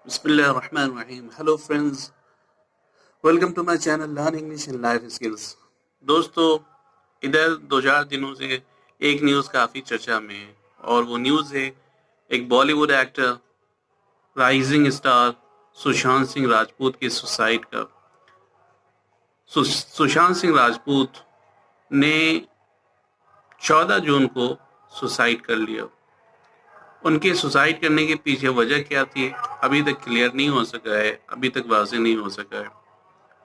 Bismillahirrahmanirrahim. Hello friends, welcome to my channel Learn English and Life Skills. دوستو ادھر دو چار دنوں سے ایک نیوز کافی چرچا میں ہے اور وہ نیوز ہے ایک Bollywood actor rising star Sushant Singh Rajput کی سوسائڈ کا. سشانت سنگھ راجپوت نے 14 جون کو سوسائڈ کر لیا. ان کے سوسائڈ کرنے کے پیچھے وجہ کیا تھی ابھی تک کلیئر نہیں ہو سکا ہے، ابھی تک واضح نہیں ہو سکا ہے.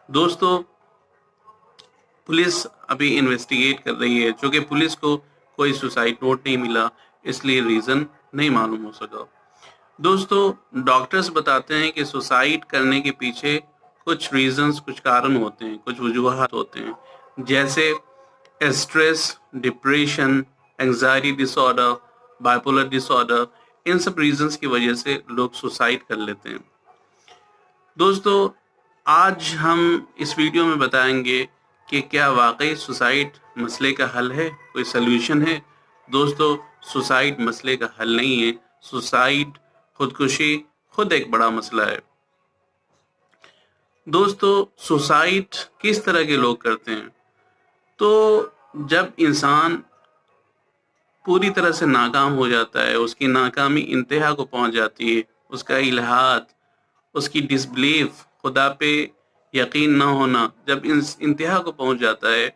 دوستو پولیس ابھی انویسٹیگیٹ کر رہی ہے، چونکہ پولیس کو کوئی سوسائڈ نوٹ نہیں ملا اس لیے ریزن نہیں معلوم ہو سکا. دوستو ڈاکٹرز بتاتے ہیں کہ سوسائڈ کرنے کے پیچھے کچھ ریزنز، کچھ کارن ہوتے ہیں، کچھ وجوہات ہوتے ہیں، جیسے اسٹریس، ڈپریشن، انگزائٹی ڈس آرڈر، بائیپولر ڈس آرڈر. ان سب ریزنز کی وجہ سے لوگ سوسائڈ کر لیتے ہیں. دوستو آج ہم اس ویڈیو میں بتائیں گے کہ کیا واقعی سوسائڈ مسئلے کا حل ہے، کوئی سلوشن ہے. دوستو سوسائڈ مسئلے کا حل نہیں ہے. سوسائڈ، خودکشی خود ایک بڑا مسئلہ ہے. دوستو سوسائڈ کس طرح کے لوگ کرتے ہیں؟ تو جب انسان پوری طرح سے ناکام ہو جاتا ہے، اس کی ناکامی انتہا کو پہنچ جاتی ہے، اس کا الحاد، اس کی ڈس بلیف، خدا پہ یقین نہ ہونا جب انتہا کو پہنچ جاتا ہے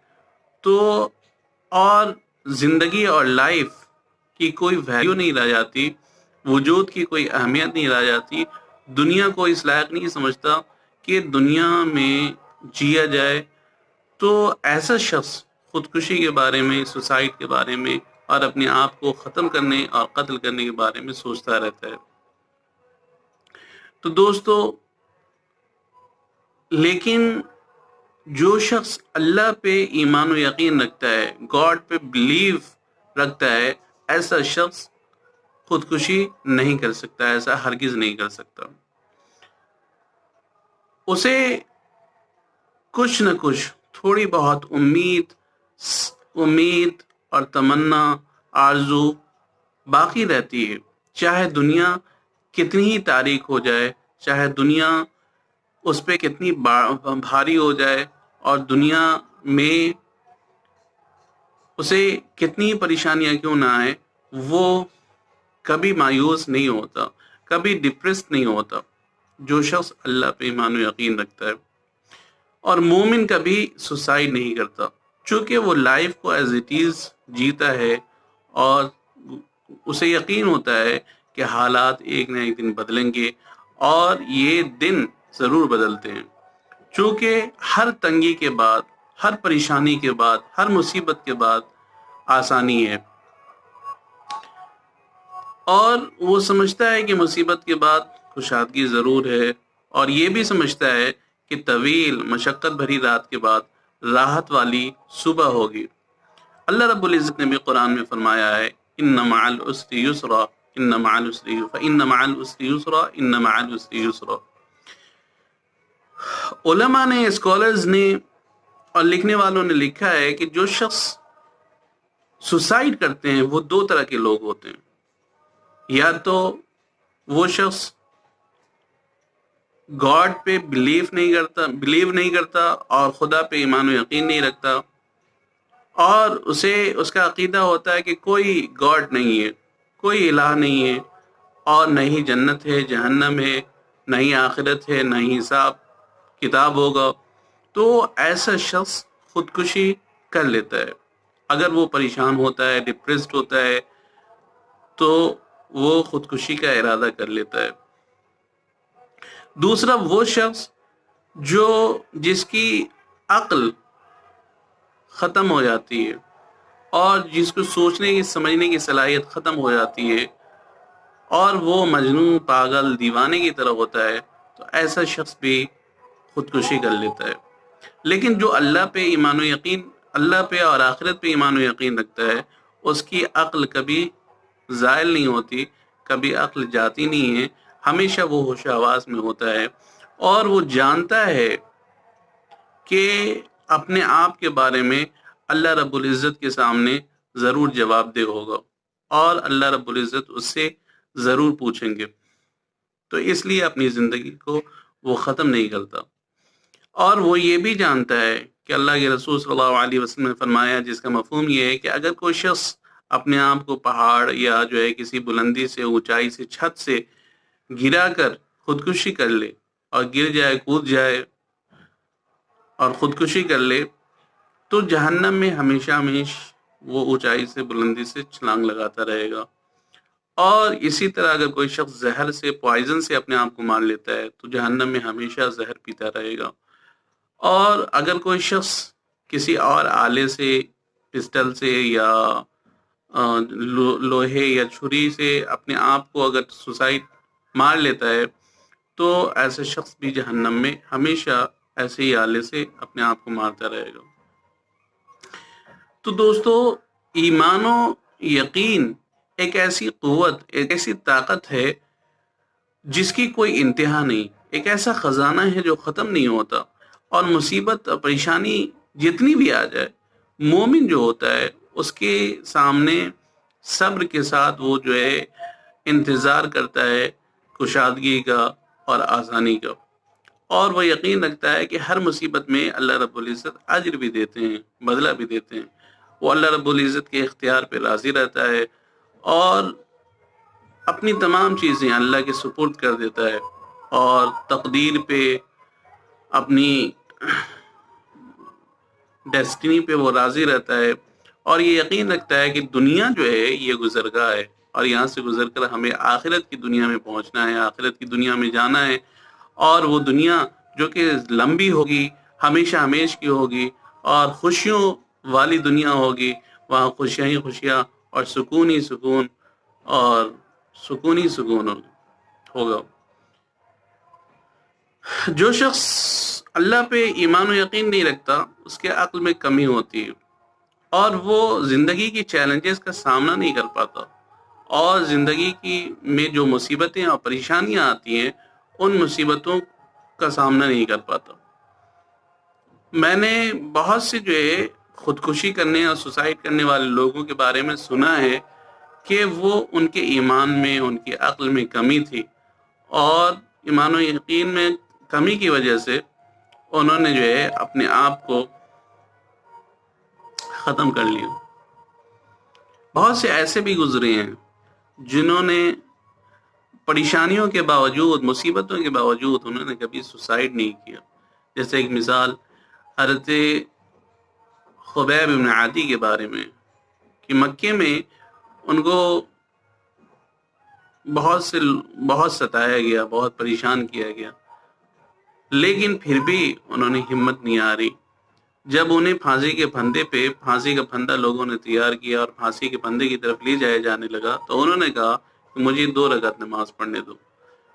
تو اور زندگی اور لائف کی کوئی ویلیو نہیں رہ جاتی، وجود کی کوئی اہمیت نہیں رہ جاتی، دنیا کو اس لائق نہیں سمجھتا کہ دنیا میں جیا جائے، تو ایسا شخص خودکشی کے بارے میں، سوسائڈ کے بارے میں اور اپنے آپ کو ختم کرنے اور قتل کرنے کے بارے میں سوچتا رہتا ہے. تو دوستو لیکن جو شخص اللہ پہ ایمان و یقین رکھتا ہے، گاڈ پہ بلیو رکھتا ہے، ایسا شخص خودکشی نہیں کر سکتا، ایسا ہرگز نہیں کر سکتا. اسے کچھ نہ کچھ تھوڑی بہت امید اور تمنا، آرزو باقی رہتی ہے، چاہے دنیا کتنی ہی تاریک ہو جائے، چاہے دنیا اس پہ کتنی بھاری ہو جائے اور دنیا میں اسے کتنی پریشانیاں کیوں نہ آئے، وہ کبھی مایوس نہیں ہوتا، کبھی ڈپریس نہیں ہوتا. جو شخص اللہ پہ ایمان و یقین رکھتا ہے. اور مومن کبھی سوسائڈ نہیں کرتا، چونکہ وہ لائف کو ایز اٹ از جیتا ہے اور اسے یقین ہوتا ہے کہ حالات ایک نہ ایک دن بدلیں گے اور یہ دن ضرور بدلتے ہیں. چونکہ ہر تنگی کے بعد، ہر پریشانی کے بعد، ہر مصیبت کے بعد آسانی ہے، اور وہ سمجھتا ہے کہ مصیبت کے بعد کشادگی ضرور ہے، اور یہ بھی سمجھتا ہے کہ طویل مشقت بھری رات کے بعد راحت والی صبح ہوگی. اللہ رب العزت نے بھی قرآن میں فرمایا ہے ان مع العسر یسرا، ان مع العسر فان مع العسر یسرا، ان مع العسر یسرا. علماء نے، اسکالرز نے اور لکھنے والوں نے لکھا ہے کہ جو شخص سوسائڈ کرتے ہیں وہ دو طرح کے لوگ ہوتے ہیں. یا تو وہ شخص گاڈ پہ بلیو نہیں کرتا اور خدا پہ ایمان و یقین نہیں رکھتا، اور اس کا عقیدہ ہوتا ہے کہ کوئی گاڈ نہیں ہے، کوئی الہ نہیں ہے، اور نہ ہی جنت ہے، جہنم ہے، نہ ہی آخرت ہے، نہ ہی حساب کتاب ہوگا. تو ایسا شخص خودکشی کر لیتا ہے. اگر وہ پریشان ہوتا ہے، ڈپریسڈ ہوتا ہے، تو وہ خودکشی کا ارادہ کر لیتا ہے. دوسرا وہ شخص جس کی عقل ختم ہو جاتی ہے اور جس کو سوچنے کی، سمجھنے کی صلاحیت ختم ہو جاتی ہے اور وہ مجنون، پاگل، دیوانے کی طرح ہوتا ہے، تو ایسا شخص بھی خودکشی کر لیتا ہے. لیکن جو اللہ پہ ایمان و یقین، اللہ پہ اور آخرت پہ ایمان و یقین رکھتا ہے، اس کی عقل کبھی زائل نہیں ہوتی، کبھی عقل جاتی نہیں ہے، ہمیشہ وہ ہوش و حواس میں ہوتا ہے، اور وہ جانتا ہے کہ اپنے آپ کے بارے میں اللہ رب العزت کے سامنے ضرور جواب دہ ہوگا اور اللہ رب العزت اس سے ضرور پوچھیں گے. تو اس لیے اپنی زندگی کو وہ ختم نہیں کرتا، اور وہ یہ بھی جانتا ہے کہ اللہ کے رسول صلی اللہ علیہ وسلم نے فرمایا، جس کا مفہوم یہ ہے کہ اگر کوئی شخص اپنے آپ کو پہاڑ یا جو ہے کسی بلندی سے، اونچائی سے، چھت سے گرا کر خودکشی کر لے، اور گر جائے، کود جائے اور خودکشی کر لے، تو جہنم میں ہمیشہ وہ اونچائی سے، بلندی سے چھلانگ لگاتا رہے گا۔ اور اسی طرح اگر کوئی شخص زہر سے، پوائزن سے اپنے آپ کو مار لیتا ہے تو جہنم میں ہمیشہ زہر پیتا رہے گا۔ اور اگر کوئی شخص کسی اور آلے سے، پسٹل سے یا لوہے یا چھری سے اپنے آپ کو اگر سوسائڈ مار لیتا ہے تو ایسے شخص بھی جہنم میں ہمیشہ ایسے ہی آلے سے اپنے آپ کو مارتا رہے گا۔ تو دوستو، ایمان و یقین ایک ایسی قوت، ایک ایسی طاقت ہے جس کی کوئی انتہا نہیں، ایک ایسا خزانہ ہے جو ختم نہیں ہوتا، اور مصیبت، پریشانی جتنی بھی آ جائے، مومن جو ہوتا ہے اس کے سامنے صبر کے ساتھ وہ جو ہے انتظار کرتا ہے کشادگی کا اور آسانی کا، اور وہ یقین رکھتا ہے کہ ہر مصیبت میں اللہ رب العزت اجر بھی دیتے ہیں، بدلہ بھی دیتے ہیں۔ وہ اللہ رب العزت کے اختیار پہ راضی رہتا ہے اور اپنی تمام چیزیں اللہ کے سپرد کر دیتا ہے، اور تقدیر پہ، اپنی ڈیسٹنی پہ وہ راضی رہتا ہے، اور یہ یقین رکھتا ہے کہ دنیا جو ہے یہ گزرگاہ ہے، اور یہاں سے گزر کر ہمیں آخرت کی دنیا میں پہنچنا ہے، آخرت کی دنیا میں جانا ہے، اور وہ دنیا جو کہ لمبی ہوگی، ہمیشہ ہمیش کی ہوگی، اور خوشیوں والی دنیا ہوگی، وہاں خوشیاں ہی خوشیاں اور سکون ہی سکون اور سکون ہی سکون ہوگا۔ جو شخص اللہ پہ ایمان و یقین نہیں رکھتا اس کے عقل میں کمی ہوتی ہے، اور وہ زندگی کی چیلنجز کا سامنا نہیں کر پاتا، اور زندگی کی میں جو مصیبتیں اور پریشانیاں آتی ہیں ان مصیبتوں کا سامنا نہیں کر پاتا۔ میں نے بہت سے جو ہے خودکشی کرنے اور سوسائڈ کرنے والے لوگوں کے بارے میں سنا ہے کہ وہ ان کے ایمان میں، ان کی عقل میں کمی تھی، اور ایمان و یقین میں کمی کی وجہ سے انہوں نے جو ہے اپنے آپ کو ختم کر لیا۔ بہت سے ایسے بھی گزرے ہیں جنہوں نے پریشانیوں کے باوجود، مصیبتوں کے باوجود انہوں نے کبھی سوسائڈ نہیں کیا۔ جیسے ایک مثال حضرت خبیب بن عادی کے بارے میں، کہ مکے میں ان کو بہت ستایا گیا، بہت پریشان کیا گیا، لیکن پھر بھی انہوں نے ہمت نہیں ہاری۔ جب انہیں پھانسی کے پھندے پہ، پھانسی کا پھندا لوگوں نے تیار کیا اور پھانسی کے پھندے کی طرف لے جایا جانے لگا، تو انہوں نے کہا کہ مجھے 2 رکعت نماز پڑھنے دو۔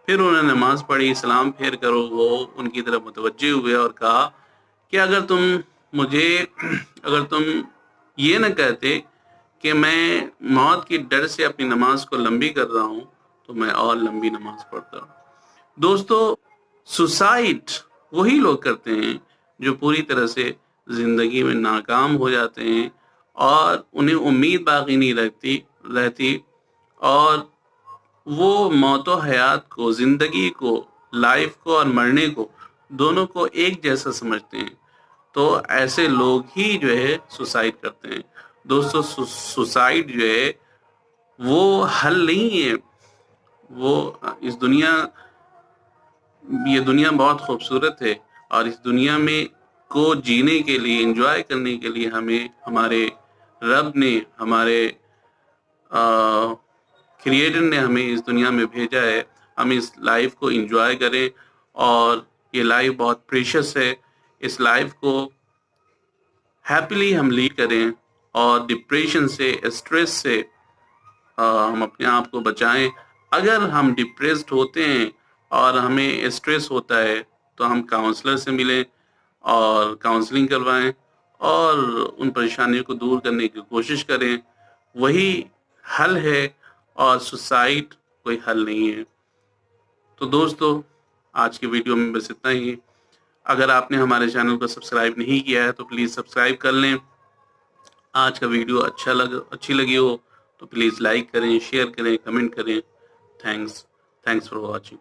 پھر انہوں نے نماز پڑھی، سلام پھیر کر وہ ان کی طرف متوجہ ہوئے اور کہا کہ اگر تم یہ نہ کہتے کہ میں موت کی ڈر سے اپنی نماز کو لمبی کر رہا ہوں تو میں اور لمبی نماز پڑھتا۔ دوستو، سوسائڈ وہی لوگ کرتے ہیں جو پوری طرح سے زندگی میں ناکام ہو جاتے ہیں، اور انہیں امید باقی نہیں رہتی، اور وہ موت و حیات کو، زندگی کو، لائف کو اور مرنے کو، دونوں کو ایک جیسا سمجھتے ہیں۔ تو ایسے لوگ ہی جو ہے سوسائڈ کرتے ہیں۔ دوستو، سوسائڈ جو ہے وہ حل نہیں ہے۔ وہ یہ دنیا بہت خوبصورت ہے، اور اس دنیا میں کو جینے کے لیے، انجوائے کرنے کے لیے ہمیں ہمارے رب نے، ہمارے کریٹر نے ہمیں اس دنیا میں بھیجا ہے۔ ہم اس لائف کو انجوائے کریں، اور یہ لائف بہت پریشس ہے۔ اس لائف کو ہیپیلی ہم لیڈ کریں، اور ڈپریشن سے، اسٹریس سے ہم اپنے آپ کو بچائیں۔ اگر ہم ڈپریسڈ ہوتے ہیں اور ہمیں اسٹریس ہوتا ہے تو ہم کاؤنسلر سے ملیں اور کاؤنسلنگ کروائیں، اور ان پریشانیوں کو دور کرنے کی کوشش کریں۔ وہی حل ہے، اور سوسائڈ کوئی حل نہیں ہے۔ تو دوستو، آج کی ویڈیو میں بس اتنا ہی۔ اگر آپ نے ہمارے چینل کو سبسکرائب نہیں کیا ہے تو پلیز سبسکرائب کر لیں۔ آج کا ویڈیو اچھی لگی ہو تو پلیز لائک کریں، شیئر کریں، کمنٹ کریں۔ Thanks for watching.